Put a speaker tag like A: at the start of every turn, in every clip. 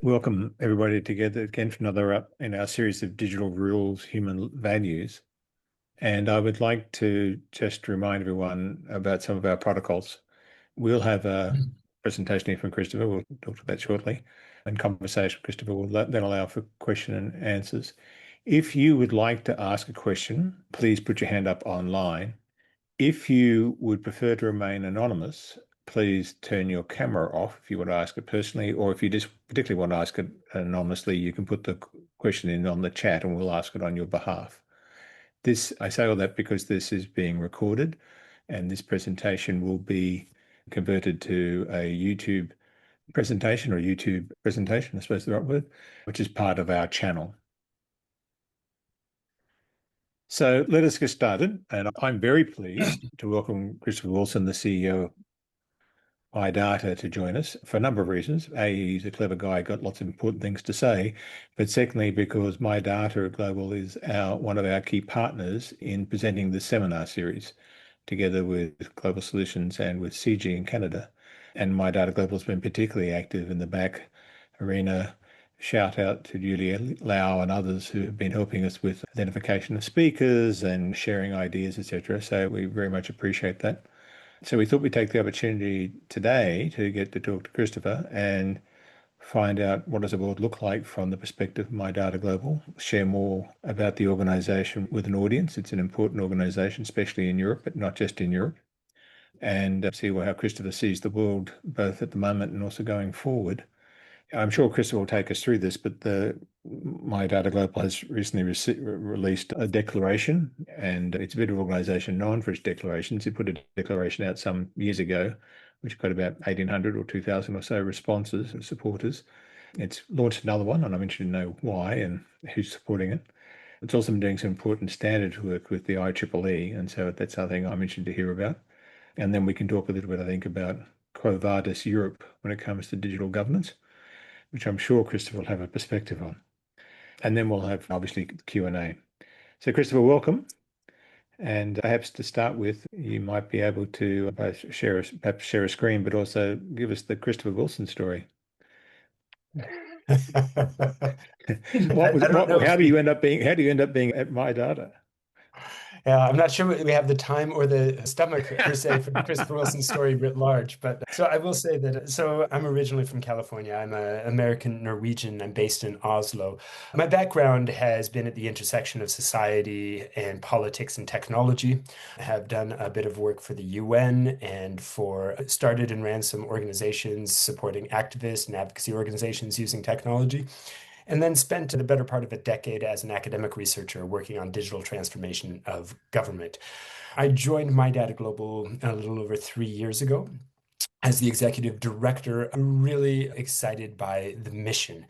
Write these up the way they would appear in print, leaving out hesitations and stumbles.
A: Welcome everybody together again for another up in our series of digital rules, human values. And I would like to just remind everyone about some of our protocols. We'll have a presentation here from Christopher. We'll talk to that shortly. And conversation, Christopher will then allow for question and answers. If you would like to ask a question, please put your hand up online. If you would prefer to remain anonymous, please turn your camera off if you want to ask it personally, or if you just particularly want to ask it anonymously, you can put the question in on the chat and we'll ask it on your behalf. I say all that because this is being recorded and this presentation will be converted to a YouTube presentation, I suppose the right word, which is part of our channel. So let us get started. And I'm very pleased to welcome Christopher Wilson, the CEO of iData, to join us for a number of reasons. A, he's a clever guy, got lots of important things to say. But secondly, because MyData Global is one of our key partners in presenting the seminar series together with Global Solutions and with CG in Canada. And MyData Global has been particularly active in the back arena. Shout out to Julia Lau and others who have been helping us with identification of speakers and sharing ideas, etc. So we very much appreciate that. So we thought we'd take the opportunity today to get to talk to Christopher and find out what does the world look like from the perspective of MyData Global, share more about the organization with an audience. It's an important organization, especially in Europe, but not just in Europe, and see how Christopher sees the world, both at the moment and also going forward. I'm sure Christopher will take us through this, but MyData Global has recently released a declaration, and it's a bit of an organization known for its declarations. It put a declaration out some years ago, which got about 1,800 or 2,000 or so responses and supporters. It's launched another one, and I'm interested to know why and who's supporting it. It's also been doing some important standards work with the IEEE, and so that's something I'm interested to hear about. And then we can talk a little bit, I think, about Quo Vadis Europe when it comes to digital governance, which I'm sure Christopher will have a perspective on. And then we'll have obviously Q&A. So Christopher, welcome. And perhaps to start with, you might be able to both share a screen, but also give us the Christopher Wilson story. How do you end up being at MyData?
B: Yeah, I'm not sure we have the time or the stomach per se for the Christopher Wilson story writ large, but so I will say that. So I'm originally from California. I'm an American Norwegian. I'm based in Oslo. My background has been at the intersection of society and politics and technology. I have done a bit of work for the UN and started and ran some organizations supporting activists and advocacy organizations using technology, and then spent the better part of a decade as an academic researcher working on digital transformation of government. I joined MyData Global a little over 3 years ago as the executive director. I'm really excited by the mission.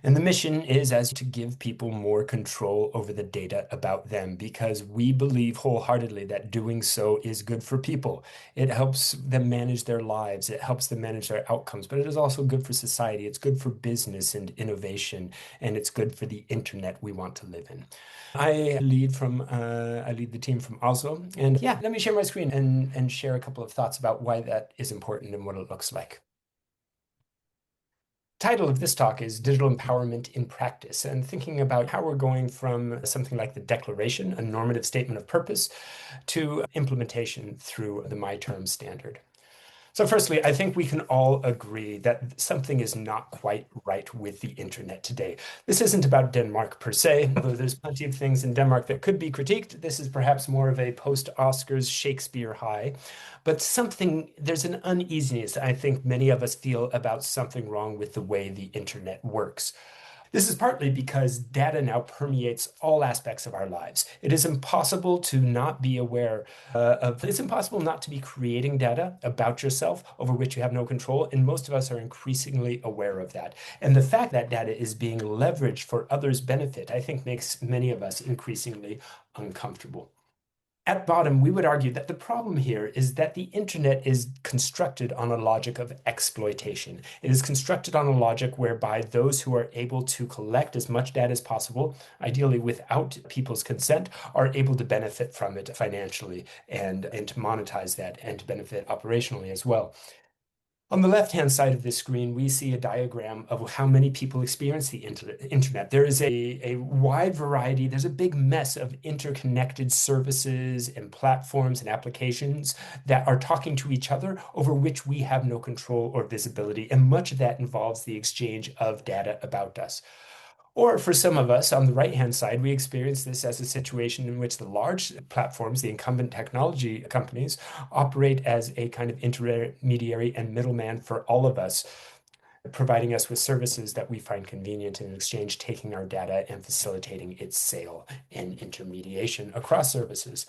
B: And the mission is as to give people more control over the data about them, because we believe wholeheartedly that doing so is good for people. It helps them manage their lives. It helps them manage their outcomes, but it is also good for society. It's good for business and innovation, and it's good for the internet we want to live in. I lead the team from Oslo, and yeah, let me share my screen and share a couple of thoughts about why that is important and what it looks like. Title of this talk is Digital Empowerment in Practice, and thinking about how we're going from something like the declaration, a normative statement of purpose, to implementation through the MyTerm standard. So firstly, I think we can all agree that something is not quite right with the internet today. This isn't about Denmark per se, although there's plenty of things in Denmark that could be critiqued. This is perhaps more of a post-Oscars Shakespeare high, but there's an uneasiness I think many of us feel about something wrong with the way the internet works. This is partly because data now permeates all aspects of our lives. It is impossible to not be it's impossible not to be creating data about yourself over which you have no control, and most of us are increasingly aware of that. And the fact that data is being leveraged for others' benefit, I think makes many of us increasingly uncomfortable. At bottom, we would argue that the problem here is that the internet is constructed on a logic of exploitation. It is constructed on a logic whereby those who are able to collect as much data as possible, ideally without people's consent, are able to benefit from it financially and to monetize that and to benefit operationally as well. On the left-hand side of this screen, we see a diagram of how many people experience the internet. There is a wide variety, there's a big mess of interconnected services and platforms and applications that are talking to each other over which we have no control or visibility. And much of that involves the exchange of data about us. Or for some of us on the right-hand side, we experience this as a situation in which the large platforms, the incumbent technology companies, operate as a kind of intermediary and middleman for all of us, providing us with services that we find convenient, and in exchange taking our data and facilitating its sale and intermediation across services.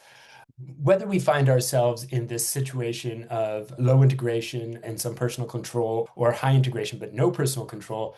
B: Whether we find ourselves in this situation of low integration and some personal control, or high integration but no personal control,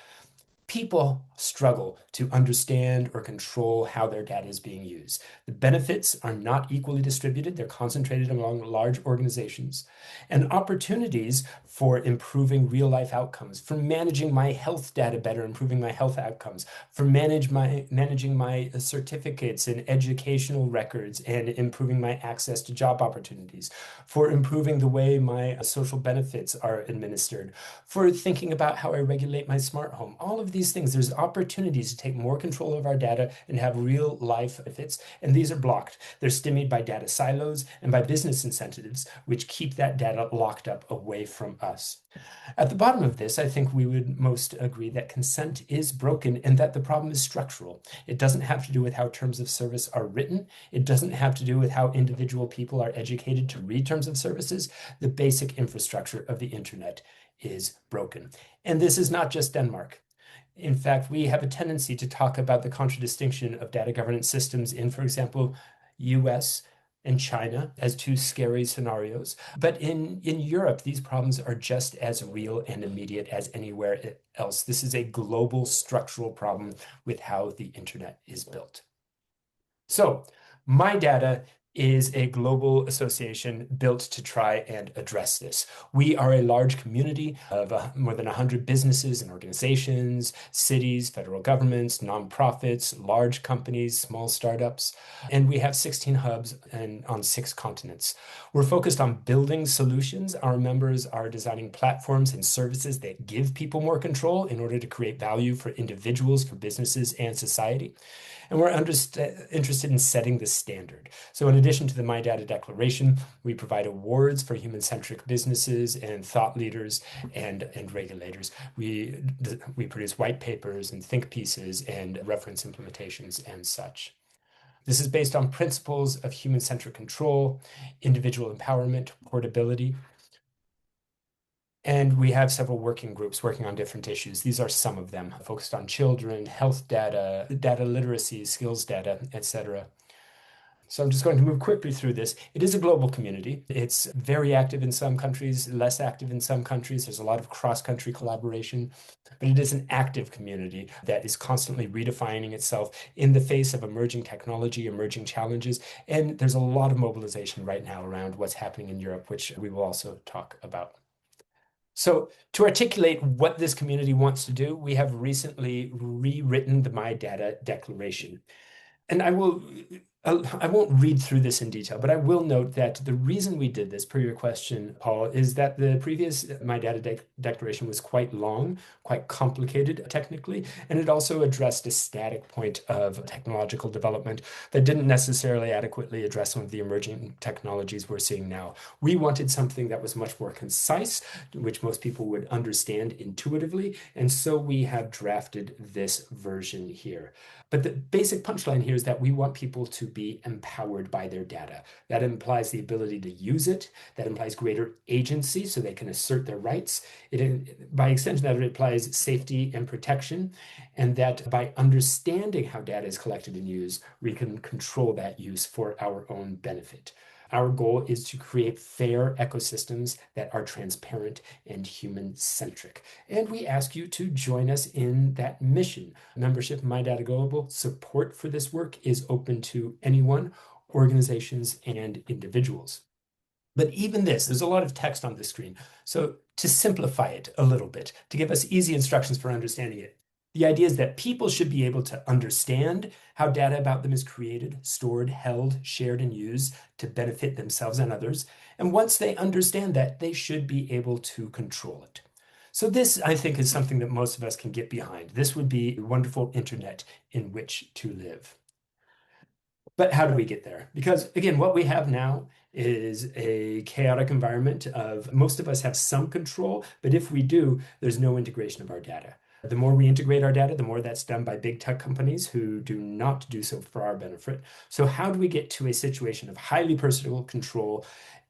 B: people struggle to understand or control how their data is being used. The benefits are not equally distributed. They're concentrated among large organizations. And opportunities for improving real life outcomes, for managing my health data better, improving my health outcomes, for managing my certificates and educational records and improving my access to job opportunities, for improving the way my social benefits are administered, for thinking about how I regulate my smart home. All of these things, there's opportunities to take more control of our data and have real life benefits, and these are blocked. They're stymied by data silos and by business incentives, which keep that data locked up away from us. At the bottom of this, I think we would most agree that consent is broken and that the problem is structural. It doesn't have to do with how terms of service are written. It doesn't have to do with how individual people are educated to read terms of services. The basic infrastructure of the internet is broken. And this is not just Denmark. In fact, we have a tendency to talk about the contradistinction of data governance systems in, for example, US and China as two scary scenarios. But in Europe, these problems are just as real and immediate as anywhere else. This is a global structural problem with how the internet is built. So, my data is a global association built to try and address this. We are a large community of more than 100 businesses and organizations, cities, federal governments, nonprofits, large companies, small startups, and we have 16 hubs on 6 continents. We're focused on building solutions. Our members are designing platforms and services that give people more control in order to create value for individuals, for businesses, and society. And we're interested in setting the standard. So in addition to the My Data Declaration, we provide awards for human-centric businesses and thought leaders and regulators. We produce white papers and think pieces and reference implementations and such. This is based on principles of human-centric control, individual empowerment, portability. And we have several working groups working on different issues. These are some of them, focused on children, health data, data literacy, skills data, etc. So I'm just going to move quickly through this. It is a global community. It's very active in some countries, less active in some countries. There's a lot of cross-country collaboration, but it is an active community that is constantly redefining itself in the face of emerging technology, emerging challenges. And there's a lot of mobilization right now around what's happening in Europe, which we will also talk about. So to articulate what this community wants to do, we have recently rewritten the My Data Declaration. And I won't read through this in detail, but I will note that the reason we did this, per your question, Paul, is that the previous My Data Declaration was quite long, quite complicated technically, and it also addressed a static point of technological development that didn't necessarily adequately address some of the emerging technologies we're seeing now. We wanted something that was much more concise, which most people would understand intuitively, and so we have drafted this version here. But the basic punchline here is that we want people to be empowered by their data. That implies the ability to use it. That implies greater agency so they can assert their rights. By extension, that implies safety and protection, and that by understanding how data is collected and used, we can control that use for our own benefit. Our goal is to create fair ecosystems that are transparent and human-centric. And we ask you to join us in that mission. Membership in My Data Global, support for this work is open to anyone, organizations, and individuals. But even this, there's a lot of text on the screen. So to simplify it a little bit, to give us easy instructions for understanding it, The idea is that people should be able to understand how data about them is created, stored, held, shared, and used to benefit themselves and others. And once they understand that, they should be able to control it. So this, I think, is something that most of us can get behind. This would be a wonderful internet in which to live. But how do we get there? Because again, what we have now is a chaotic environment of most of us have some control, but if we do, there's no integration of our data. The more we integrate our data, the more that's done by big tech companies who do not do so for our benefit. So how do we get to a situation of highly personal control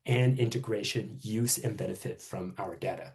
B: and integration, use, and benefit from our data?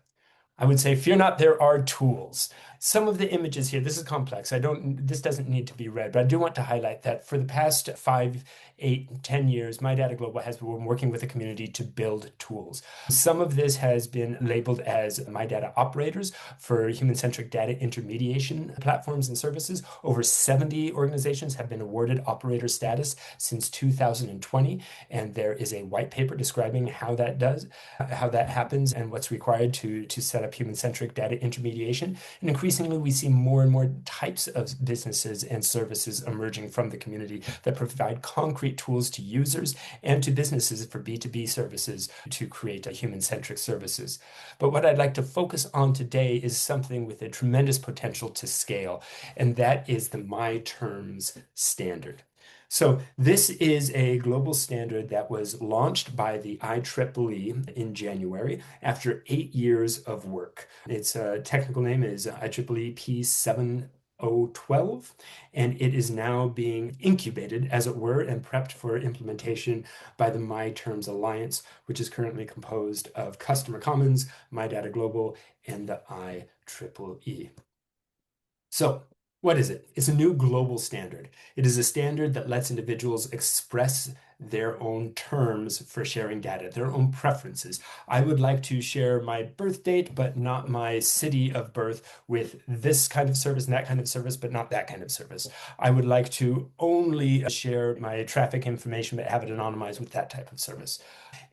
B: I would say, fear not, there are tools. Some of the images here, this is complex. This doesn't need to be read, but I do want to highlight that for the past 5, 8, 10 years, My Data Global has been working with the community to build tools. Some of this has been labeled as My Data Operators for human-centric data intermediation platforms and services. Over 70 organizations have been awarded operator status since 2020, and there is a white paper describing how that happens and what's required to set up human-centric data intermediation. And increasingly, we see more and more types of businesses and services emerging from the community that provide concrete tools to users and to businesses for B2B services to create human-centric services. But what I'd like to focus on today is something with a tremendous potential to scale, and that is the My Terms standard. So this is a global standard that was launched by the IEEE in January after 8 years of work. Its technical name is IEEE P7012, and it is now being incubated, as it were, and prepped for implementation by the My Terms Alliance, which is currently composed of Customer Commons, My Data Global, and the IEEE. So, what is it? It's a new global standard. It is a standard that lets individuals express their own terms for sharing data, their own preferences. I would like to share my birth date, but not my city of birth with this kind of service and that kind of service, but not that kind of service. I would like to only share my traffic information, but have it anonymized with that type of service.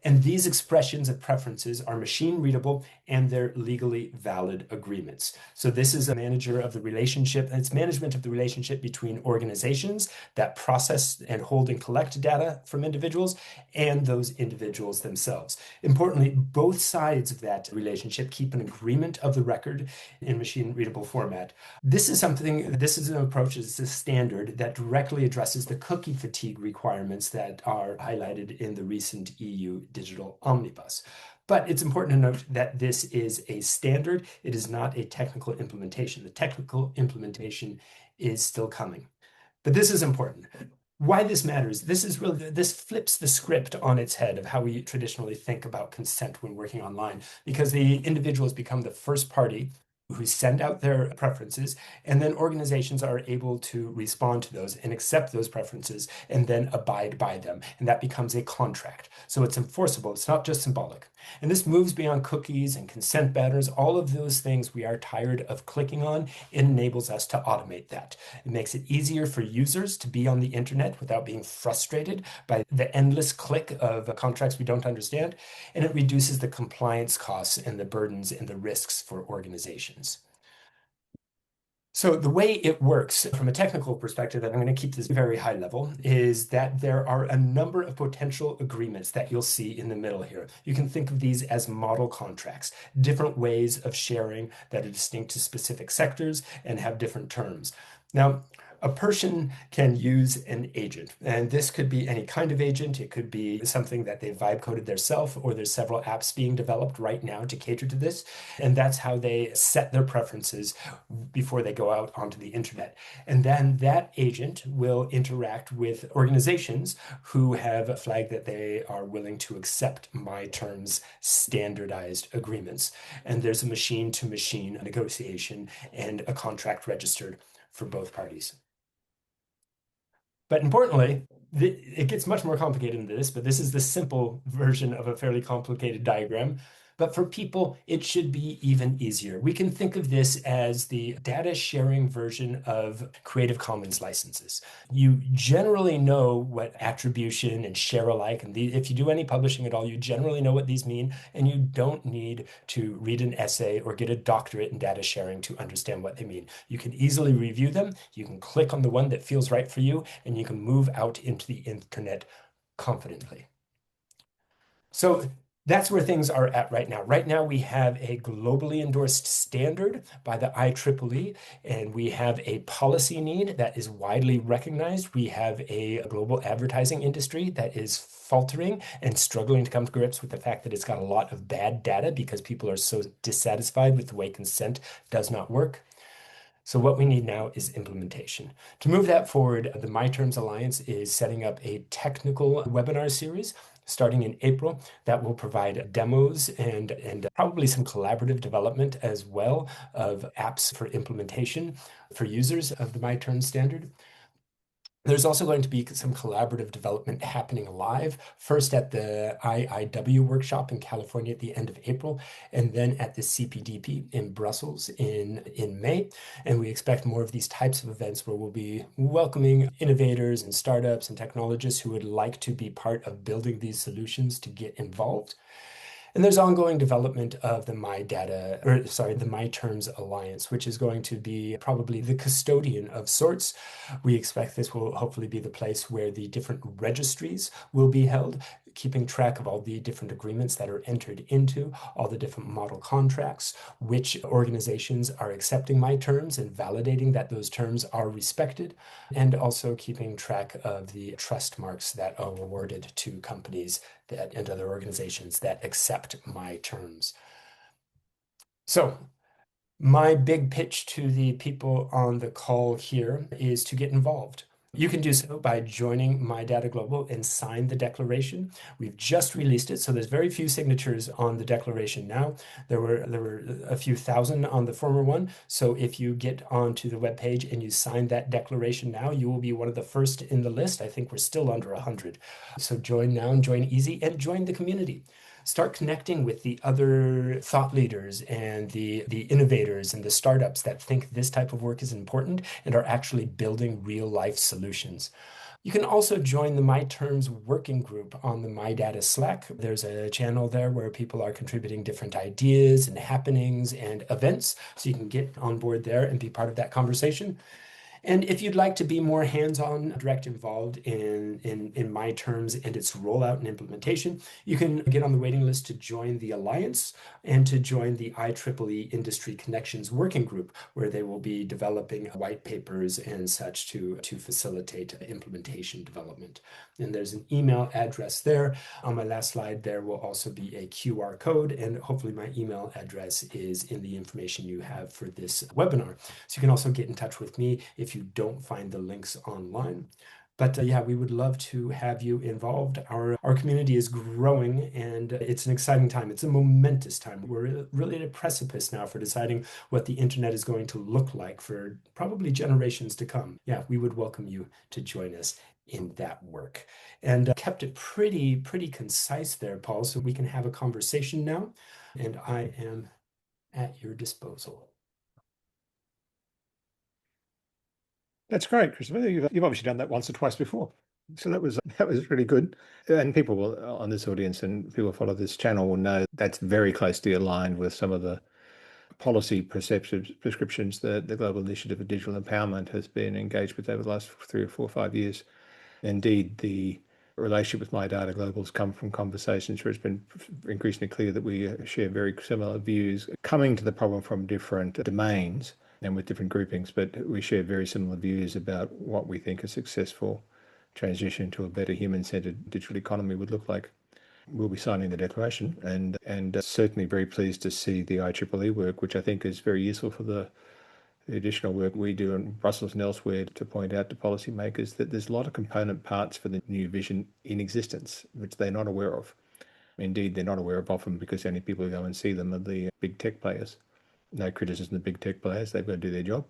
B: And these expressions of preferences are machine readable and they're legally valid agreements. So this is a manager of the relationship, and it's management of the relationship between organizations that process and hold and collect data from individuals and those individuals themselves. Importantly, both sides of that relationship keep an agreement of the record in machine readable format. This is an approach, it's a standard that directly addresses the cookie fatigue requirements that are highlighted in the recent EU digital omnibus. But it's important to note that this is a standard. It is not a technical implementation. The technical implementation is still coming. But this is important. Why this matters, this flips the script on its head of how we traditionally think about consent when working online, because the individuals become the first party who send out their preferences, and then organizations are able to respond to those and accept those preferences and then abide by them. And that becomes a contract. So it's enforceable. It's not just symbolic. And this moves beyond cookies and consent banners, all of those things we are tired of clicking on. It enables us to automate that. It makes it easier for users to be on the internet without being frustrated by the endless click of contracts we don't understand. And it reduces the compliance costs and the burdens and the risks for organizations. So the way it works from a technical perspective, and I'm going to keep this very high level, is that there are a number of potential agreements that you'll see in the middle here. You can think of these as model contracts, different ways of sharing that are distinct to specific sectors and have different terms. Now, a person can use an agent, and this could be any kind of agent. It could be something that they vibe coded themselves, or there's several apps being developed right now to cater to this. And that's how they set their preferences before they go out onto the internet. And then that agent will interact with organizations who have flagged that they are willing to accept My Terms standardized agreements. And there's a machine-to-machine negotiation and a contract registered for both parties. But importantly, it gets much more complicated than this, but this is the simple version of a fairly complicated diagram. But for people, it should be even easier. We can think of this as the data sharing version of Creative Commons licenses. You generally know what attribution and share alike, and if you do any publishing at all, you generally know what these mean, and you don't need to read an essay or get a doctorate in data sharing to understand what they mean. You can easily review them. You can click on the one that feels right for you, and you can move out into the internet confidently. So that's where things are at right now. Right now, we have a globally endorsed standard by the IEEE, and we have a policy need that is widely recognized. We have a global advertising industry that is faltering and struggling to come to grips with the fact that it's got a lot of bad data because people are so dissatisfied with the way consent does not work. So what we need now is implementation. To move that forward, the My Terms Alliance is setting up a technical webinar series starting in April that will provide demos and probably some collaborative development as well of apps for implementation for users of the My Terms standard. There's also going to be some collaborative development happening live, first at the IIW workshop in California at the end of April, and then at the CPDP in Brussels in May. And we expect more of these types of events where we'll be welcoming innovators and startups and technologists who would like to be part of building these solutions to get involved. And there's ongoing development of the the My Terms Alliance, which is going to be probably the custodian of sorts. We expect this will hopefully be the place where the different registries will be held, keeping track of all the different agreements that are entered into, all the different model contracts, which organizations are accepting My Terms and validating that those terms are respected, and also keeping track of the trust marks that are awarded to companies and other organizations that accept My Terms. So my big pitch to the people on the call here is to get involved. You can do so by joining My Data Global and sign the declaration. We've just released it, so there's very few signatures on the declaration now. There were a few thousand on the former one. So if you get onto the webpage and you sign that declaration now, you will be one of the first in the list. I think we're still under 100. So join now and join easy and join the community. Start connecting with the other thought leaders and the innovators and the startups that think this type of work is important and are actually building real life solutions. You can also join the My Terms working group on the My Data Slack. There's a channel there where people are contributing different ideas and happenings and events, so you can get on board there and be part of that conversation. And if you'd like to be more hands-on, direct involved in My Terms and its rollout and implementation, you can get on the waiting list to join the Alliance and to join the IEEE Industry Connections Working Group, where they will be developing white papers and such to facilitate implementation development. And there's an email address there. On my last slide, there will also be a QR code, and hopefully my email address is in the information you have for this webinar. So you can also get in touch with me if you don't find the links online. But yeah, we would love to have you involved. Our community is growing and it's an exciting time. It's a momentous time. We're really at a precipice now for deciding what the internet is going to look like for probably generations to come. Yeah, we would welcome you to join us in that work. And kept it pretty concise there, Paul, so we can have a conversation now. And I am at your disposal.
A: That's great, Christopher. You've obviously done that once or twice before. So that was really good. And people will, on this audience and people who follow this channel will know that's very closely aligned with some of the policy prescriptions that the Global Initiative for Digital Empowerment has been engaged with over the last 3 or 4 or 5 years. Indeed, the relationship with My Data Global has come from conversations where it's been increasingly clear that we share very similar views, coming to the problem from different domains and with different groupings, but we share very similar views about what we think a successful transition to a better human-centered digital economy would look like. We'll be signing the declaration and certainly very pleased to see the IEEE work, which I think is very useful for the additional work we do in Brussels and elsewhere to point out to policymakers that there's a lot of component parts for the new vision in existence, which they're not aware of. Indeed, they're not aware of often because the only people who go and see them are the big tech players. No criticism of the big tech players, they've got to do their job.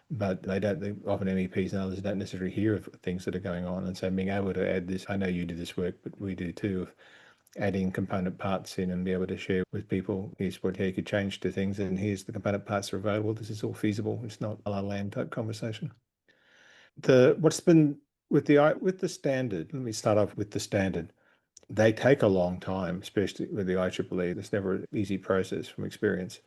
A: But often MEPs and others don't necessarily hear of things that are going on. And so being able to add this, I know you do this work, but we do too, of adding component parts in and be able to share with people, here's how you could change to things, and here's the component parts are available. This is all feasible. It's not a la land type conversation. What's been with the standard, let me start off with the standard. They take a long time, especially with the IEEE. It's never an easy process from experience.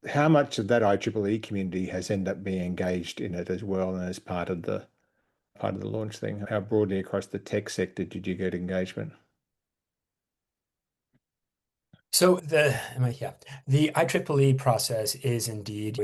A: How much of that IEEE community has ended up being engaged in it as well and as part of the launch thing? How broadly across the tech sector did you get engagement?
B: So the IEEE process is indeed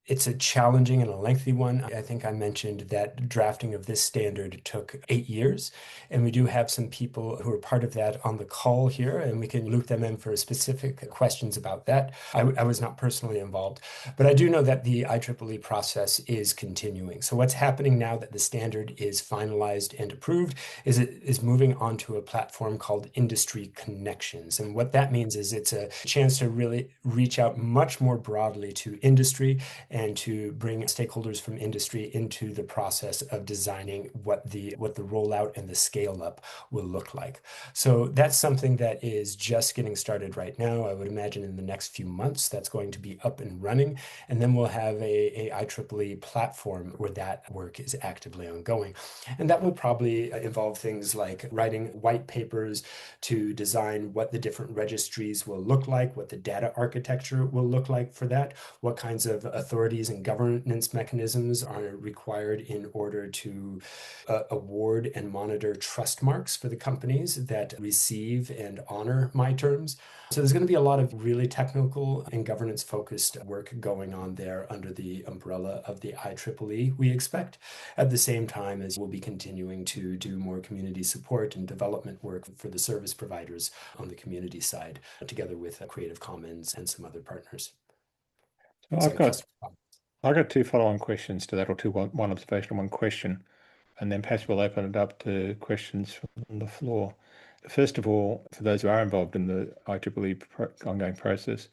B: it's a challenging and a lengthy one. I think I mentioned that drafting of this standard took 8 years, and we do have some people who are part of that on the call here, and we can loop them in for specific questions about that. I was not personally involved, but I do know that the IEEE process is continuing. So what's happening now that the standard is finalized and approved is it is moving onto a platform called Industry Connections. And what that means is it's a chance to really reach out much more broadly to industry and to bring stakeholders from industry into the process of designing what the rollout and the scale up will look like. So that's something that is just getting started right now. I would imagine in the next few months that's going to be up and running, and then we'll have a IEEE platform where that work is actively ongoing. And that will probably involve things like writing white papers to design what the different registries will look like, what the data architecture will look like for that, what kinds of authorities and governance mechanisms are required in order to award and monitor trust marks for the companies that receive and honor my terms. So there's going to be a lot of really technical and governance focused work going on there under the umbrella of the IEEE, we expect, at the same time as we'll be continuing to do more community support and development work for the service providers on the community side, together with Creative Commons and some other partners.
A: So
B: Sorry, customer.
A: I've got two follow-on questions to that, or one observation and one question, and then perhaps we'll open it up to questions from the floor. First of all, for those who are involved in the IEEE ongoing process,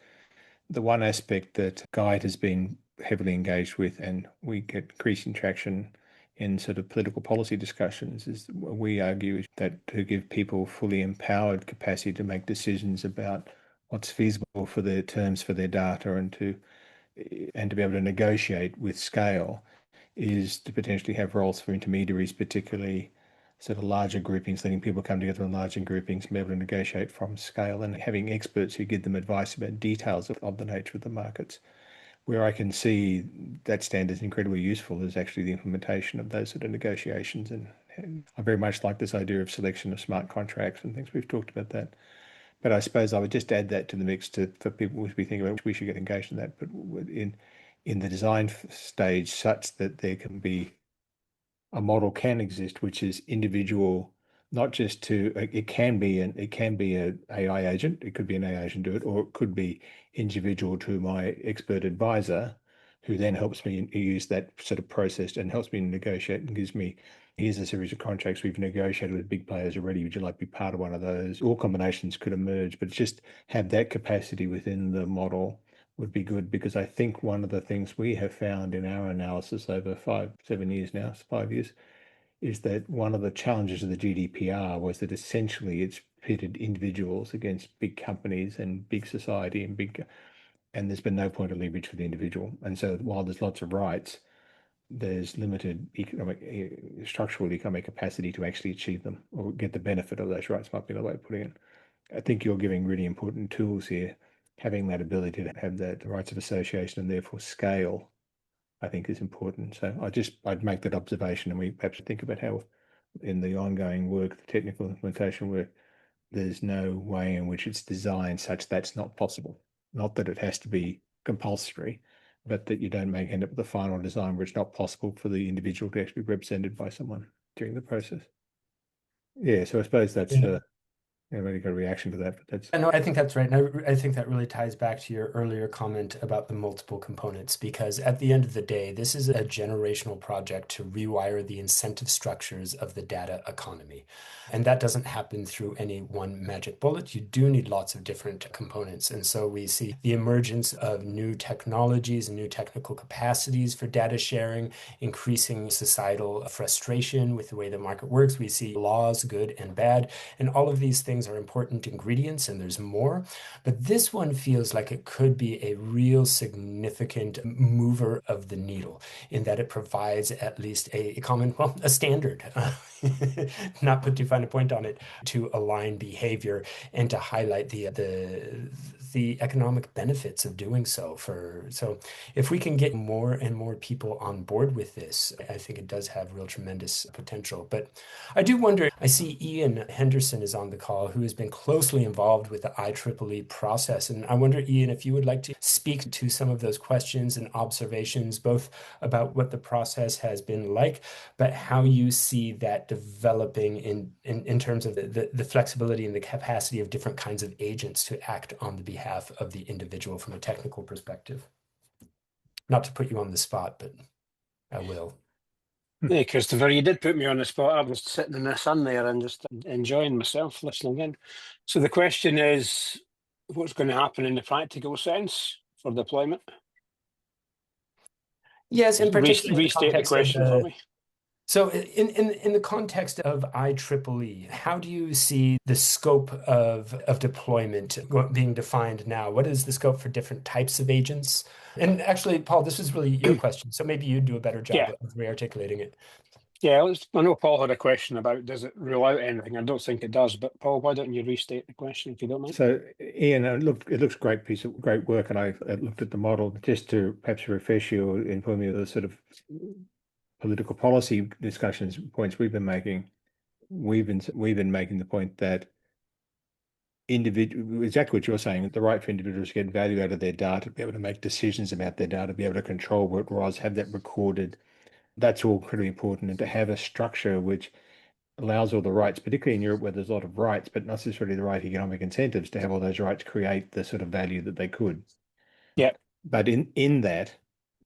A: the one aspect that Guide has been heavily engaged with, and we get increasing traction in sort of political policy discussions, is we argue that to give people fully empowered capacity to make decisions about what's feasible for their terms for their data and to be able to negotiate with scale is to potentially have roles for intermediaries, particularly sort of larger groupings, letting people come together in larger groupings and be able to negotiate from scale and having experts who give them advice about details of the nature of the markets. Where I can see that standard is incredibly useful is actually the implementation of those sort of negotiations. And I very much like this idea of selection of smart contracts and things. We've talked about that. But I suppose I would just add that to the mix for people to be thinking about, we should get engaged in that, but in the design stage such that there can be a model can exist, which is individual, not just to it can be an AI agent, it could be an AI agent do it, or it could be individual to my expert advisor, who then helps me use that sort of process and helps me negotiate and gives me, here's a series of contracts we've negotiated with big players already. Would you like to be part of one of those? All combinations could emerge, but just have that capacity within the model would be good, because I think one of the things we have found in our analysis over 7 years now, 5 years, is that one of the challenges of the GDPR was that essentially it's pitted individuals against big companies and big society and there's been no point of leverage for the individual. And so while there's lots of rights, there's limited structural economic capacity to actually achieve them or get the benefit of those rights, might be the way of putting it. I think you're giving really important tools here. Having that ability to have that rights of association and therefore scale, I think is important. So I'd make that observation, and we perhaps think about how in the ongoing work, the technical implementation work, there's no way in which it's designed such that's not possible. Not that it has to be compulsory, but that you don't end up with a final design where it's not possible for the individual to actually be represented by someone during the process. Yeah, so I suppose that's everybody got a reaction to that, but that's
B: No, I think that's right. And I think that really ties back to your earlier comment about the multiple components, because at the end of the day, this is a generational project to rewire the incentive structures of the data economy. And that doesn't happen through any one magic bullet. You do need lots of different components. And so we see the emergence of new technologies and new technical capacities for data sharing, increasing societal frustration with the way the market works. We see laws, good and bad, and all of these things things are important ingredients and there's more. But this one feels like it could be a real significant mover of the needle in that it provides at least a common, well, a standard, not put too fine a point on it, to align behavior and to highlight the economic benefits of doing so. So if we can get more and more people on board with this, I think it does have real tremendous potential. But I do wonder, I see Ian Henderson is on the call, who has been closely involved with the IEEE process. And I wonder, Ian, if you would like to speak to some of those questions and observations, both about what the process has been like, but how you see that developing in terms of the flexibility and the capacity of different kinds of agents to act on the behalf of the individual from a technical perspective. Not to put you on the spot, but I will.
C: Hey, Christopher, you did put me on the spot. I was sitting in the sun there and just enjoying myself listening in. So the question is, what's going to happen in the practical sense for deployment?
B: Yes, in particular in the
C: Restate the
B: context of
C: question for me.
B: So in the context of IEEE, how do you see the scope of deployment being defined now? What is the scope for different types of agents? And actually, Paul, this is really your question, so maybe you'd do a better job
C: Yeah.
B: of re-articulating it.
C: Yeah, I know Paul had a question about, does it rule out anything? I don't think it does, but Paul, why don't you restate the question if you don't mind?
A: So, Ian, it looks great piece of great work, and I looked at the model just to perhaps refresh you or inform you of the sort of political policy discussions points we've been making. We've been making the point that exactly what you're saying, the right for individuals to get value out of their data, be able to make decisions about their data, be able to control what it was, have that recorded. That's all critically important, and to have a structure which allows all the rights, particularly in Europe where there's a lot of rights, but not necessarily the right economic incentives to have all those rights create the sort of value that they could.
C: Yeah.
A: But in that,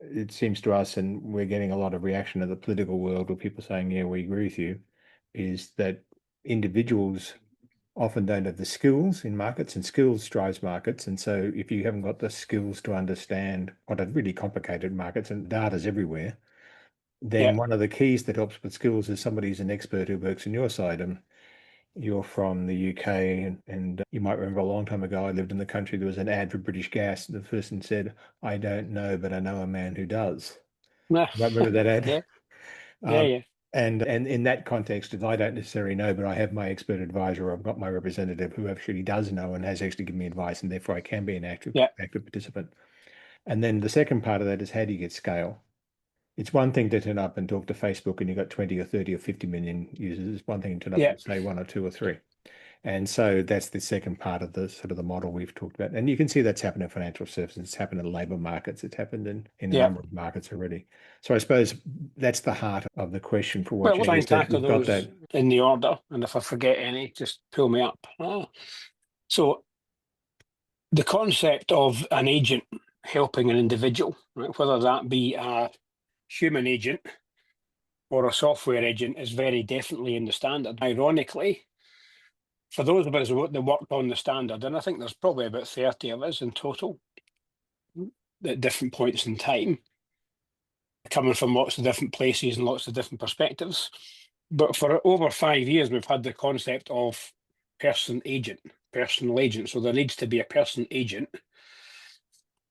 A: it seems to us, and we're getting a lot of reaction in the political world with people saying, yeah, we agree with you, is that individuals often don't have the skills in markets, and skills drives markets. And so if you haven't got the skills to understand what are really complicated markets and data's everywhere, then one of the keys that helps with skills is somebody who's an expert who works on your side. And you're from the UK, and you might remember a long time ago, I lived in the country, there was an ad for British Gas, and the person said, I don't know, but I know a man who does. You might remember that ad?
C: Yeah. Yeah.
A: And in that context, I don't necessarily know, but I have my expert advisor, or I've got my representative who actually does know and has actually given me advice, and therefore I can be an active participant. And then the second part of that is, how do you get scale? It's one thing to turn up and talk to Facebook and you've got 20 or 30 or 50 million users. It's one thing to turn up and say one or two or three. And so that's the second part of the sort of the model we've talked about. And you can see that's happened in financial services, it's happened in labor markets, it's happened in a number of markets already. So I suppose that's the heart of the question for what
C: we'll try and tackle those in the order. And if I forget any, just pull me up. So the concept of an agent helping an individual, right, whether that be a human agent or a software agent, is very definitely in the standard. Ironically, for those of us that worked on the standard, and I think there's probably about 30 of us in total at different points in time, coming from lots of different places and lots of different perspectives. But for over 5 years, we've had the concept of personal agent. So there needs to be a person agent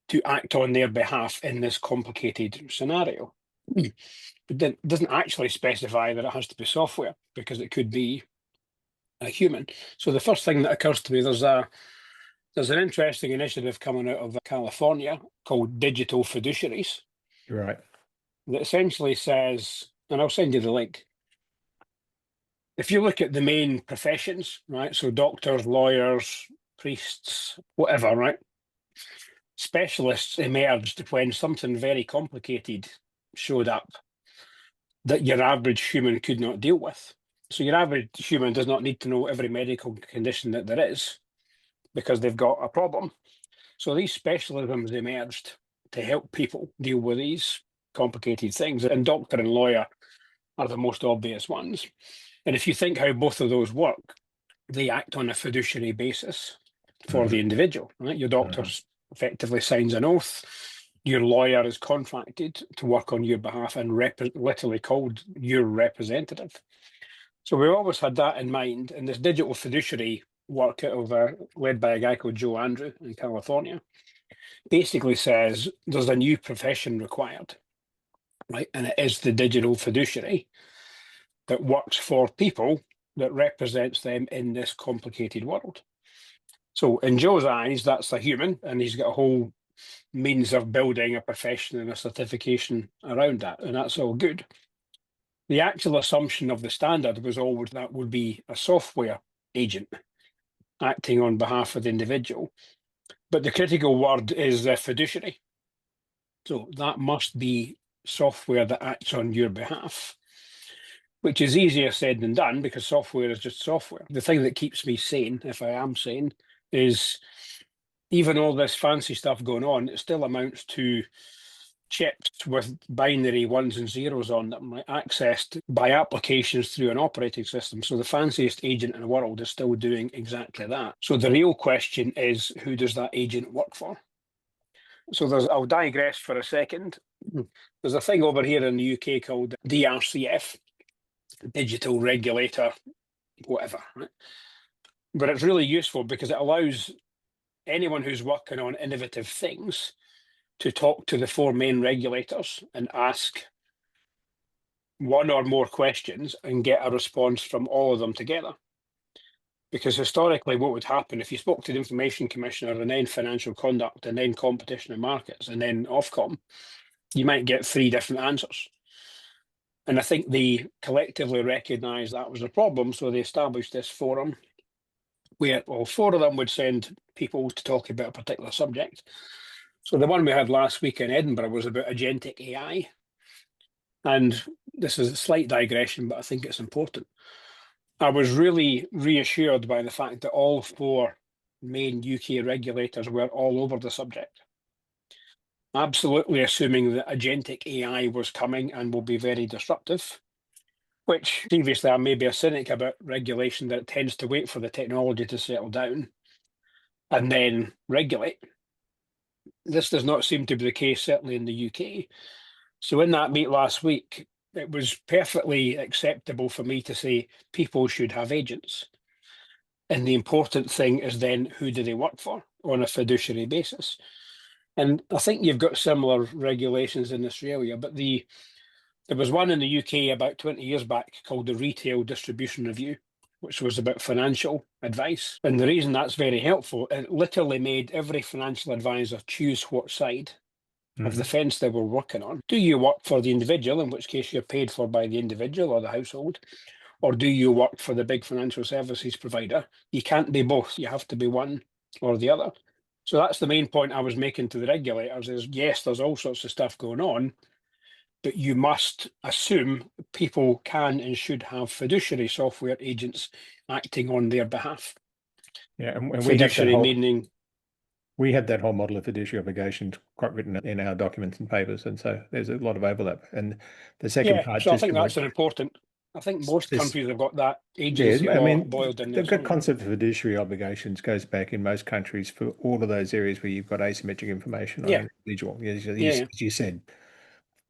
C: to act on their behalf in this complicated scenario. But then it doesn't actually specify that it has to be software, because it could be a human. So the first thing that occurs to me, there's an interesting initiative coming out of California called digital fiduciaries.
A: Right.
C: That essentially says, and I'll send you the link. If you look at the main professions, right? So doctors, lawyers, priests, whatever, right? Specialists emerged when something very complicated showed up that your average human could not deal with. So your average human does not need to know every medical condition that there is because they've got a problem. So these specialisms emerged to help people deal with these complicated things. And doctor and lawyer are the most obvious ones. And if you think how both of those work, they act on a fiduciary basis for the individual, right? Your doctor effectively signs an oath. Your lawyer is contracted to work on your behalf and literally called your representative. So we've always had that in mind. And this digital fiduciary work out of led by a guy called Joe Andrew in California, basically says there's a new profession required, right? And it is the digital fiduciary that works for people that represents them in this complicated world. So in Joe's eyes, that's a human, and he's got a whole means of building a profession and a certification around that, and that's all good. The actual assumption of the standard was always that would be a software agent acting on behalf of the individual. But the critical word is the fiduciary. So that must be software that acts on your behalf, which is easier said than done because software is just software. The thing that keeps me sane, if I am sane, is even all this fancy stuff going on, it still amounts to chips with binary ones and zeros on them, right, accessed by applications through an operating system. So the fanciest agent in the world is still doing exactly that. So the real question is, who does that agent work for? So I'll digress for a second. There's a thing over here in the UK called DRCF, Digital Regulator, whatever, right? But it's really useful because it allows anyone who's working on innovative things to talk to the four main regulators and ask one or more questions and get a response from all of them together. Because historically, what would happen if you spoke to the Information Commissioner and then Financial Conduct and then Competition and Markets and then Ofcom, you might get three different answers. And I think they collectively recognised that was a problem, so they established this forum where all four of them would send people to talk about a particular subject. So the one we had last week in Edinburgh was about agentic AI. And this is a slight digression, but I think it's important. I was really reassured by the fact that all four main UK regulators were all over the subject. Absolutely assuming that agentic AI was coming and will be very disruptive, which previously I may be a cynic about regulation that tends to wait for the technology to settle down and then regulate. This does not seem to be the case, certainly in the UK. So in that meet last week, it was perfectly acceptable for me to say people should have agents. And the important thing is then who do they work for on a fiduciary basis? And I think you've got similar regulations in Australia, but there was one in the UK about 20 years back called the Retail Distribution Review, which was about financial advice. And the reason that's very helpful, it literally made every financial advisor choose what side of the fence they were working on. Do you work for the individual, in which case you're paid for by the individual or the household? Or do you work for the big financial services provider? You can't be both. You have to be one or the other. So that's the main point I was making to the regulators is, yes, there's all sorts of stuff going on, but you must assume people can and should have fiduciary software agents acting on their behalf.
A: Yeah, and
C: fiduciary meaning...
A: We have that whole model of fiduciary obligations quite written in our documents and papers, and so there's a lot of overlap. And the second part,
C: so I think that's an important. I think most countries have got that agency law boiled in there.
A: The good concept of fiduciary obligations goes back in most countries for all of those areas where you've got asymmetric information on an individual. As you said,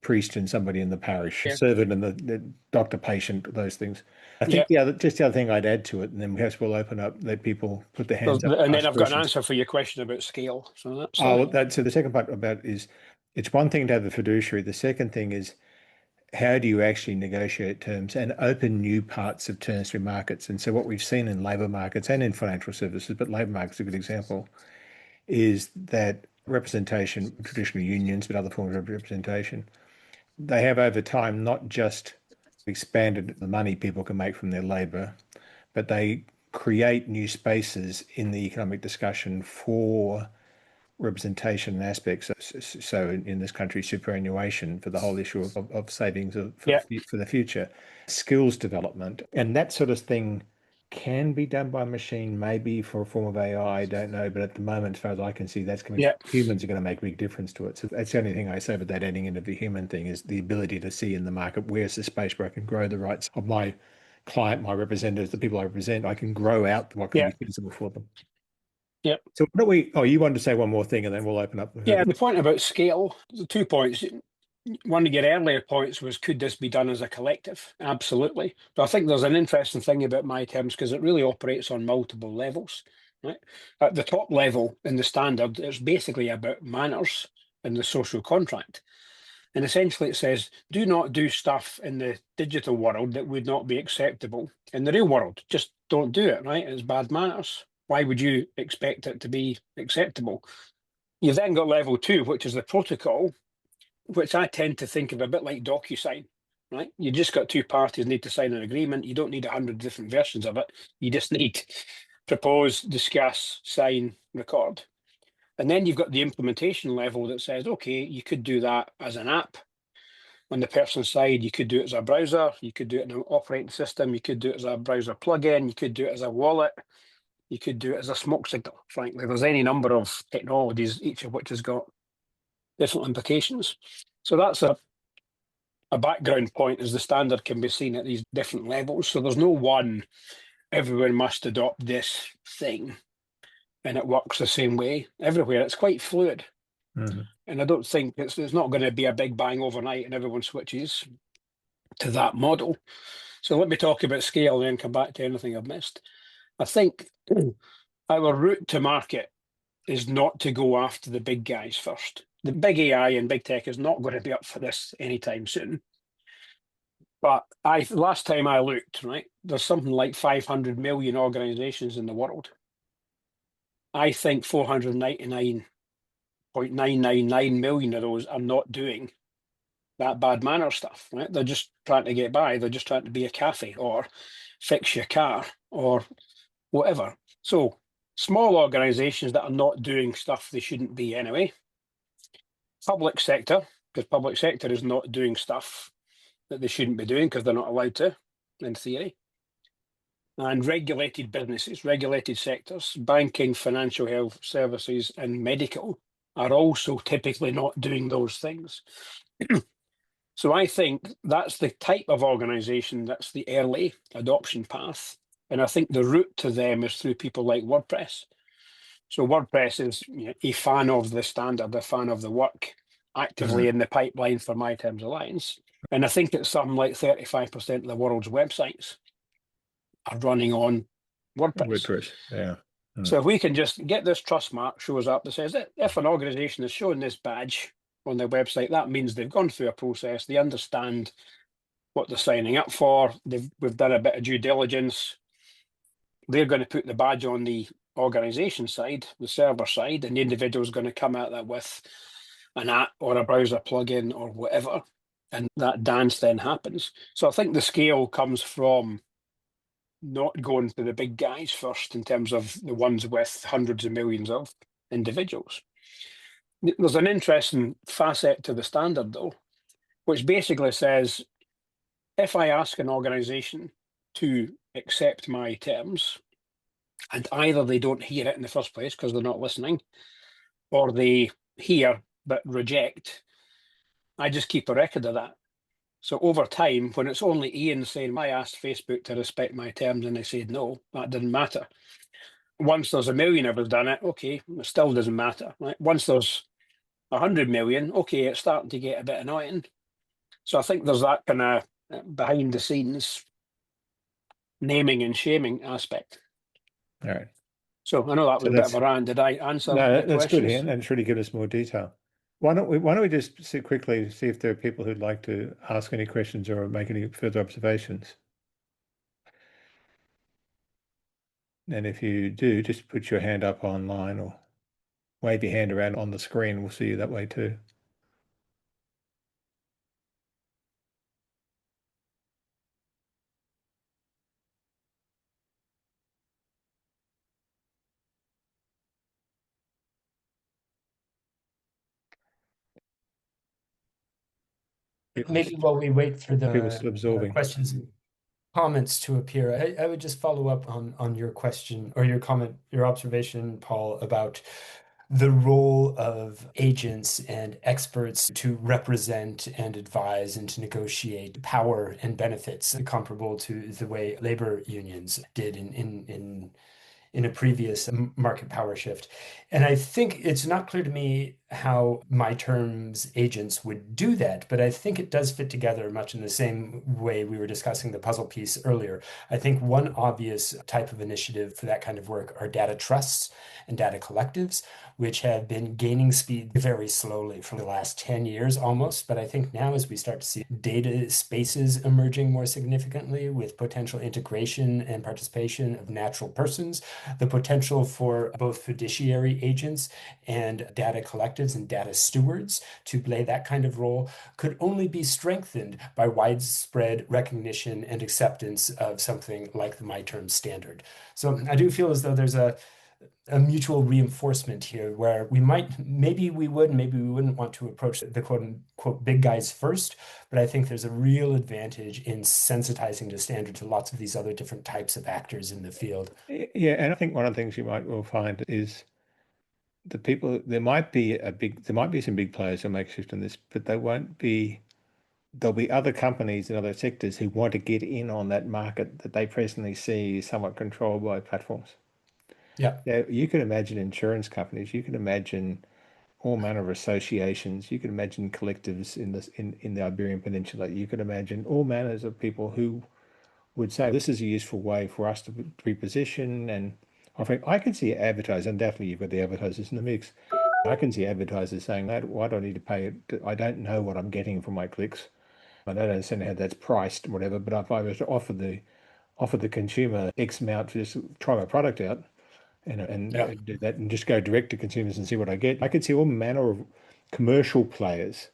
A: priest and somebody in the parish, servant and the doctor, patient, those things. I think the other thing I'd add to it, and then perhaps we'll open up, let people put their hands up.
C: And then I've got an answer for your question about scale. So that's
A: so the second part about is, it's one thing to have a fiduciary. The second thing is, how do you actually negotiate terms and open new parts of terms through markets? And so what we've seen in labour markets and in financial services, but labour markets is a good example, is that representation, traditionally unions, but other forms of representation, they have over time not just expanded the money people can make from their labour, but they create new spaces in the economic discussion for representation and aspects. So in this country, superannuation for the whole issue of savings for the future, skills development, and that sort of thing can be done by machine, maybe for a form of AI, I don't know. But at the moment, as far as I can see, that's coming. Humans are going to make a big difference to it. So that's the only thing I say about that, adding into the human thing, is the ability to see in the market where's the space where I can grow the rights of my client, my representatives, the people I represent. I can grow out what can be feasible for them. So what do we? Oh, you wanted to say one more thing, and then we'll open up.
C: The point about scale. The 2 points. one of your earlier points was, could this be done as a collective? Absolutely. But I think there's an interesting thing about my terms because it really operates on multiple levels. Right? At the top level in the standard, it's basically about manners in the social contract. And essentially it says, do not do stuff in the digital world that would not be acceptable in the real world. Just don't do it, right? It's bad manners. Why would you expect it to be acceptable? You've then got level 2, which is the protocol, which I tend to think of a bit like DocuSign, right? You just got two parties need to sign an agreement. You don't need 100 different versions of it. You just need propose, discuss, sign, record. And then you've got the implementation level that says, okay, you could do that as an app. On the person's side, you could do it as a browser, you could do it in an operating system, you could do it as a browser plugin, you could do it as a wallet, you could do it as a smoke signal, frankly. There's any number of technologies, each of which has got different implications. So that's a background point as the standard can be seen at these different levels. So there's no one, everyone must adopt this thing and it works the same way everywhere. It's quite fluid. Mm-hmm. And I don't think it's not going to be a big bang overnight and everyone switches to that model. So let me talk about scale and then come back to anything I've missed. I think our route to market is not to go after the big guys first. The big AI and big tech is not going to be up for this anytime soon. But last time I looked, right, there's something like 500 million organizations in the world. I think 499.999 million of those are not doing that bad manner stuff, right? They're just trying to get by. They're just trying to be a cafe or fix your car or whatever. So small organizations that are not doing stuff they shouldn't be anyway. Public sector, because public sector is not doing stuff that they shouldn't be doing because they're not allowed to, in theory. And regulated businesses, regulated sectors, banking, financial health services, and medical are also typically not doing those things. So I think that's the type of organization that's the early adoption path. And I think the route to them is through people like WordPress. So WordPress is a fan of the standard, a fan of the work, actively in the pipeline for My Terms Alliance. And I think it's something like 35% of the world's websites are running on WordPress.
A: Yeah.
C: So if we can just get this trust mark shows up that says that if an organization is showing this badge on their website, that means they've gone through a process, they understand what they're signing up for, we've done a bit of due diligence, they're going to put the badge on the organization side, the server side, and the individual is going to come at that with an app or a browser plugin or whatever, and that dance then happens. So I think the scale comes from not going to the big guys first in terms of the ones with hundreds of millions of individuals. There's an interesting facet to the standard, though, which basically says, if I ask an organization to accept my terms, and either they don't hear it in the first place because they're not listening, or they hear but reject, I just keep a record of that. So over time, when it's only Ian saying, I asked Facebook to respect my terms and they said no, that didn't matter. Once there's 1 million of us done it, okay, it still doesn't matter. Right? Once there's 100 million, okay, it's starting to get a bit annoying. So I think there's that kind of behind the scenes naming and shaming aspect.
A: All right.
C: So I know that was a bit of a rant. Did I answer?
A: No, that's good, Ian, and it's really give us more detail. Why don't we just see quickly, see if there are people who'd like to ask any questions or make any further observations. And if you do, just put your hand up online or wave your hand around on the screen. We'll see you that way too.
B: Maybe while we wait for
A: People still absorbing
B: questions and comments to appear, I would just follow up on your question or your comment, your observation, Paul, about the role of agents and experts to represent and advise and to negotiate power and benefits comparable to the way labor unions did in in a previous market power shift. And I think it's not clear to me how my terms agents would do that, but I think it does fit together much in the same way we were discussing the puzzle piece earlier. I think one obvious type of initiative for that kind of work are data trusts and data collectives, which have been gaining speed very slowly for the last 10 years almost. But I think now, as we start to see data spaces emerging more significantly with potential integration and participation of natural persons, the potential for both fiduciary agents and data collectives and data stewards to play that kind of role could only be strengthened by widespread recognition and acceptance of something like the MyTerm standard. So I do feel as though there's a mutual reinforcement here where we might, maybe we would, maybe we wouldn't want to approach the quote unquote big guys first, but I think there's a real advantage in sensitizing the standard to lots of these other different types of actors in the field.
A: Yeah, and I think one of the things you might well find is the people, there might be some big players who make a shift in this, but there'll be other companies in other sectors who want to get in on that market that they presently see somewhat controlled by platforms.
B: Yeah.
A: Now, you can imagine insurance companies, you can imagine all manner of associations, you can imagine collectives in the Iberian Peninsula, you can imagine all manners of people who would say this is a useful way for us to reposition and offering. I can see advertisers, and definitely you've got the advertisers in the mix. I can see advertisers saying that, why do I need to pay it? I don't know what I'm getting for my clicks. I don't understand how that's priced, whatever. But if I was to offer the consumer X amount to just try my product out
B: Yeah.
A: and do that and just go direct to consumers and see what I get, I could see all manner of commercial players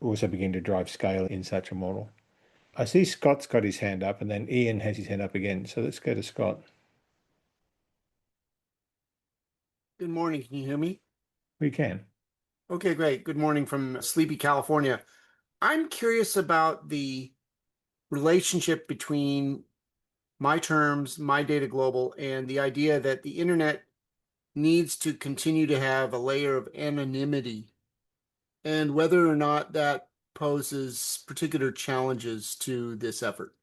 A: also begin to drive scale in such a model. I see Scott's got his hand up, and then Ian has his hand up again. So let's go to Scott.
D: Good morning. Can you hear me?
A: We can.
D: Okay, great. Good morning from sleepy California. I'm curious about the relationship between my terms, my data global, and the idea that the internet needs to continue to have a layer of anonymity, and whether or not that poses particular challenges to this effort.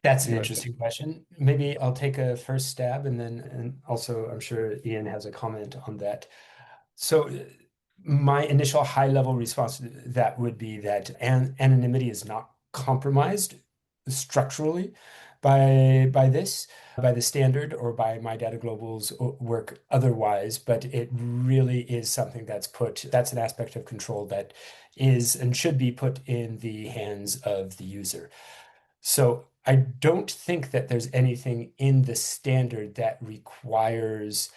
B: That's an interesting question. Maybe I'll take a first stab and also I'm sure Ian has a comment on that. So my initial high level response to that would be that anonymity is not compromised structurally by the standard or by my data global's work otherwise, but it really is something that's an aspect of control that is and should be put in the hands of the user. So I don't think that there's anything in the standard that requires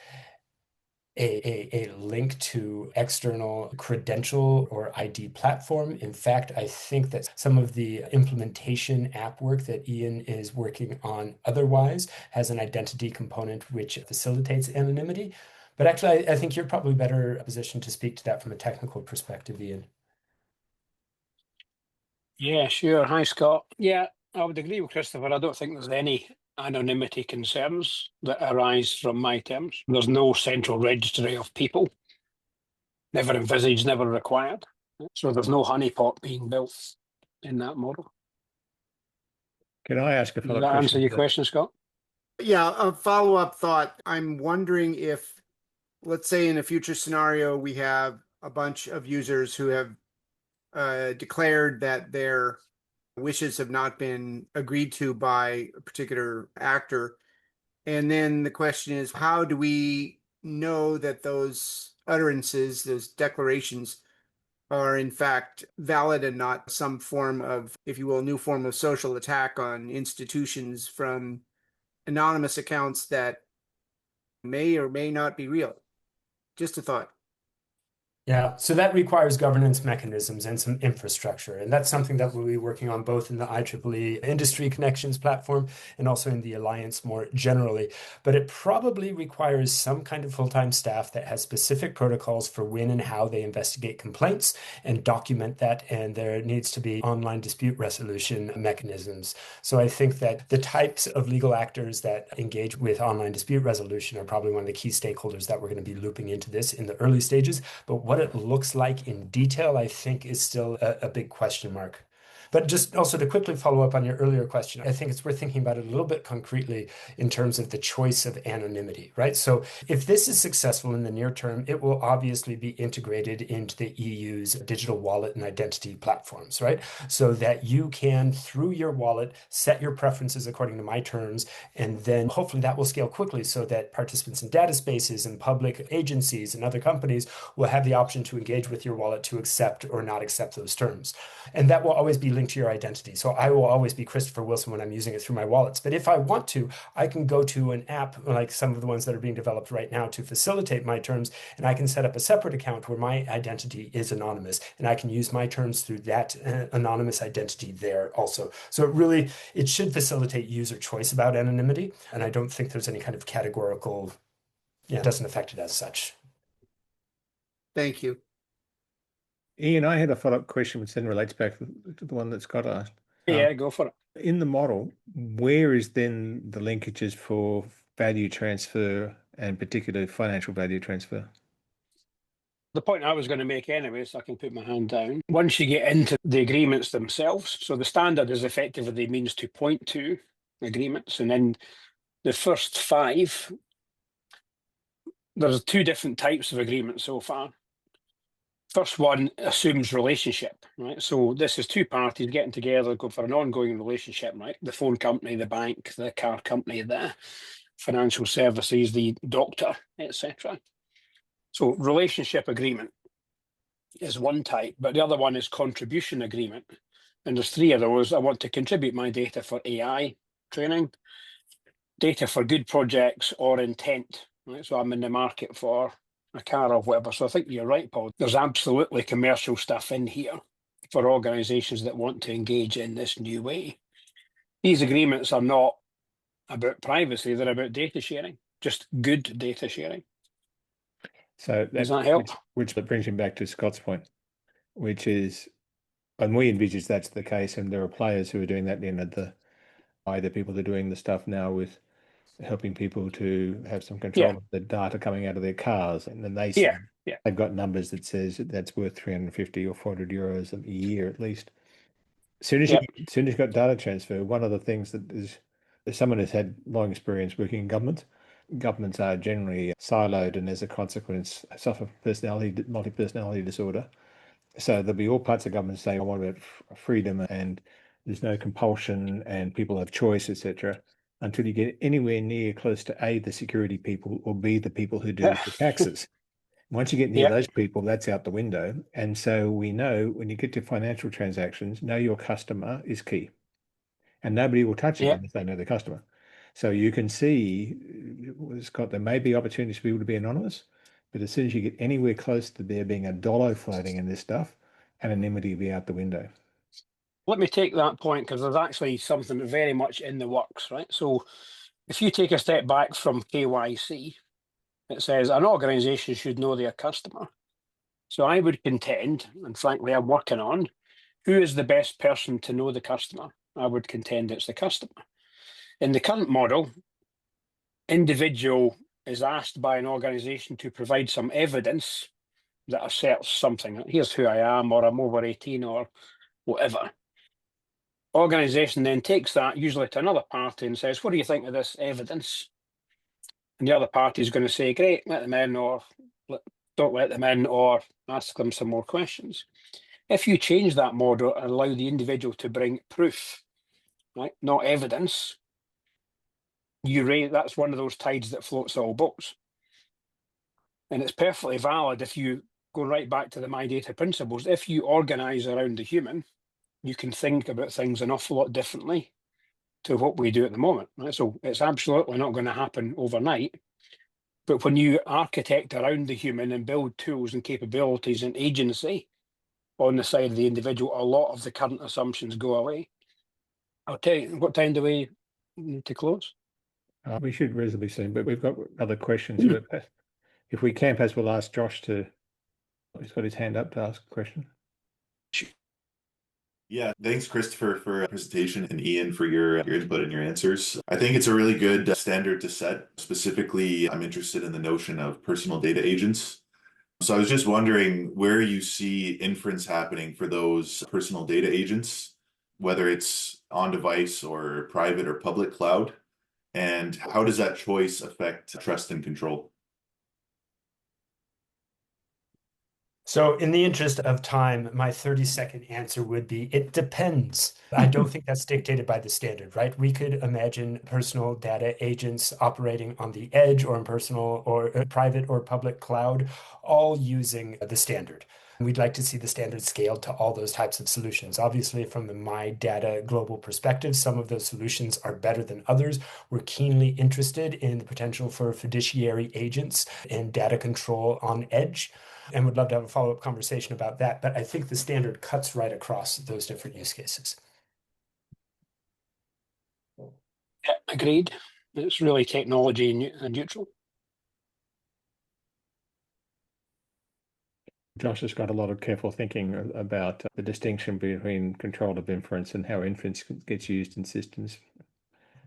B: a link to external credential or ID platform. In fact, I think that some of the implementation app work that Ian is working on otherwise has an identity component which facilitates anonymity. But actually, I think you're probably better positioned to speak to that from a technical perspective, Ian.
C: Yeah, sure. Hi, Scott. Yeah, I would agree with Christopher. I don't think there's any anonymity concerns that arise from my terms. There's no central registry of people, never envisaged, never required. So there's no honeypot being built in that model.
A: Can I ask a
C: Does
A: follow-up
C: that
A: question?
C: answer your question, Scott?
D: Yeah, a follow-up thought. I'm wondering if, let's say in a future scenario, we have a bunch of users who have declared that their wishes have not been agreed to by a particular actor. And then the question is, how do we know that those utterances, those declarations, are in fact valid and not some form of, if you will, new form of social attack on institutions from anonymous accounts that may or may not be real? Just a thought.
B: Yeah, so that requires governance mechanisms and some infrastructure. And that's something that we'll be working on both in the IEEE Industry Connections platform and also in the Alliance more generally. But it probably requires some kind of full-time staff that has specific protocols for when and how they investigate complaints and document that. And there needs to be online dispute resolution mechanisms. So I think that the types of legal actors that engage with online dispute resolution are probably one of the key stakeholders that we're going to be looping into this in the early stages. But what it looks like in detail, I think, is still a big question mark. But just also to quickly follow up on your earlier question, I think it's worth thinking about it a little bit concretely in terms of the choice of anonymity, right? So if this is successful in the near term, it will obviously be integrated into the EU's digital wallet and identity platforms, right? So that you can, through your wallet, set your preferences according to my terms, and then hopefully that will scale quickly so that participants in data spaces and public agencies and other companies will have the option to engage with your wallet to accept or not accept those terms. And that will always be linked to your identity. So I will always be Christopher Wilson when I'm using it through my wallets. But if I want to, I can go to an app like some of the ones that are being developed right now to facilitate my terms, and I can set up a separate account where my identity is anonymous, and I can use my terms through that anonymous identity there also. So it should facilitate user choice about anonymity, and I don't think there's any kind of categorical, it doesn't affect it as such.
D: Thank you.
A: Ian, I had a follow-up question which then relates back to the one that Scott asked.
C: Yeah, go for it.
A: In the model, where is then the linkages for value transfer and particularly financial value transfer?
C: The point I was going to make anyway, so I can put my hand down. Once you get into the agreements themselves, so the standard is effectively the means to point to agreements, and then the first 5, there's 2 different types of agreements so far. First one assumes relationship, right? So this is 2 parties getting together, go for an ongoing relationship, right? The phone company, the bank, the car company, the financial services, the doctor, etc. So relationship agreement is one type, but the other one is contribution agreement. And there's 3 of those. I want to contribute my data for AI training, data for good projects, or intent, right? So I'm in the market for a car or whatever. So I think you're right, Paul. There's absolutely commercial stuff in here for organizations that want to engage in this new way. These agreements are not about privacy, they're about data sharing, just good data sharing.
A: So
C: does that help?
A: Which brings me back to Scott's point, which is, and we envisage that's the case, and there are players who are doing that in either people that are doing the stuff now with helping people to have some control of the data coming out of their cars, and then they say they've got numbers that says that's worth 350 or 400 euros a year at least. As soon as you've got data transfer, one of the things that is, as someone who's had long experience working in governments are generally siloed, and as a consequence suffer multi-personality disorder. So there'll be all parts of government saying, I want about freedom and there's no compulsion and people have choice, etc., until you get anywhere near close to A, the security people, or B, the people who do the taxes. Once you get near those people, that's out the window. And so we know when you get to financial transactions, know your customer is key. And nobody will touch it unless they know the customer. So you can see, Scott, there may be opportunities for people to be anonymous, but as soon as you get anywhere close to there being a dollar floating in this stuff, anonymity will be out the window.
C: Let me take that point, because there's actually something very much in the works, right? So if you take a step back from KYC, it says an organization should know their customer. So I would contend, and frankly, I'm working on, who is the best person to know the customer? I would contend it's the customer. In the current model, individual is asked by an organization to provide some evidence that asserts something. Here's who I am, or I'm over 18, or whatever. Organization then takes that usually to another party and says, what do you think of this evidence? And the other party is going to say, great, let them in, or don't let them in, or ask them some more questions. If you change that model and allow the individual to bring proof, right, not evidence, that's one of those tides that floats all boats. And it's perfectly valid if you go right back to the My Data principles. If you organize around the human, you can think about things an awful lot differently to what we do at the moment. Right? So it's absolutely not going to happen overnight. But when you architect around the human and build tools and capabilities and agency on the side of the individual, a lot of the current assumptions go away. I'll tell you, what time do we need to close?
A: We should reasonably soon, but we've got other questions. If we can, perhaps we'll ask Josh he's got his hand up to ask a question.
E: Yeah, thanks, Christopher, for a presentation, and Ian for your input and your answers. I think it's a really good standard to set. Specifically, I'm interested in the notion of personal data agents. So I was just wondering where you see inference happening for those personal data agents. whether it's on device or private or public cloud? And how does that choice affect trust and control?
B: So, in the interest of time, my 30-second answer would be it depends. I don't think that's dictated by the standard, right? We could imagine personal data agents operating on the edge or in personal or private or public cloud, all using the standard. We'd like to see the standard scaled to all those types of solutions. Obviously, from the My Data global perspective, some of those solutions are better than others. We're keenly interested in the potential for fiduciary agents and data control on edge, and would love to have a follow-up conversation about that. But I think the standard cuts right across those different use cases.
C: Yeah, agreed. It's really technology neutral.
A: Josh has got a lot of careful thinking about the distinction between control of inference and how inference gets used in systems,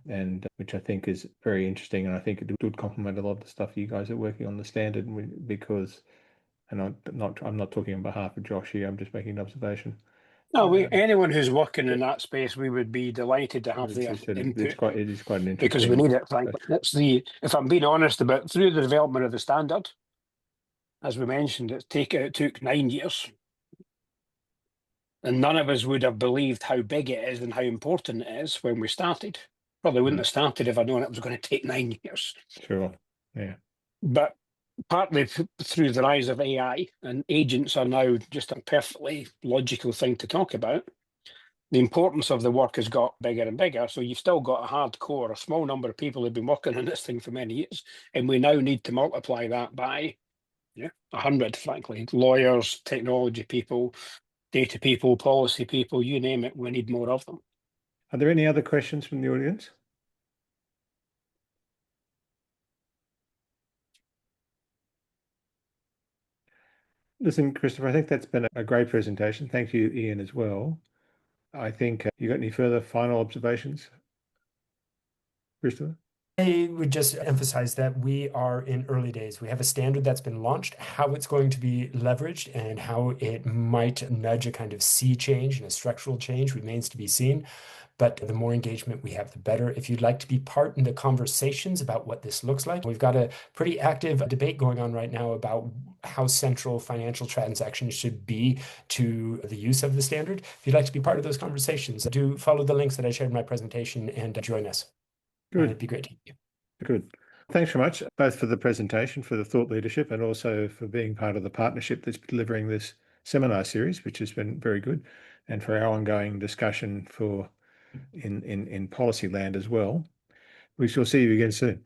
A: and which I think is very interesting. And I think it would complement a lot of the stuff you guys are working on the standard, because, and I'm not talking on behalf of Josh here, I'm just making an observation.
C: No, anyone who's working in that space, we would be delighted to have their input.
A: It is quite an interesting,
C: because we need it, frankly. That's if I'm being honest about, through the development of the standard, as we mentioned, it took 9 years. And none of us would have believed how big it is and how important it is when we started. Probably wouldn't have started if I'd known it was going to take 9 years.
A: Sure, yeah.
C: But partly through the rise of AI, and agents are now just a perfectly logical thing to talk about, the importance of the work has got bigger and bigger. So you've still got a hardcore, a small number of people who've been working on this thing for many years. And we now need to multiply that by 100, frankly. Lawyers, technology people, data people, policy people, you name it, we need more of them.
A: Are there any other questions from the audience? Listen, Christopher, I think that's been a great presentation. Thank you, Ian, as well. I think you got any further final observations, Christopher?
B: I would just emphasize that we are in early days. We have a standard that's been launched. How it's going to be leveraged and how it might nudge a kind of sea change and a structural change remains to be seen. But the more engagement we have, the better. If you'd like to be part in the conversations about what this looks like, we've got a pretty active debate going on right now about how central financial transactions should be to the use of the standard. If you'd like to be part of those conversations, do follow the links that I shared in my presentation and join us.
A: Good.
B: It'd be great to meet you.
A: Good. Thanks very much, both for the presentation, for the thought leadership, and also for being part of the partnership that's delivering this seminar series, which has been very good, and for our ongoing discussion in policy land as well. We shall see you again soon.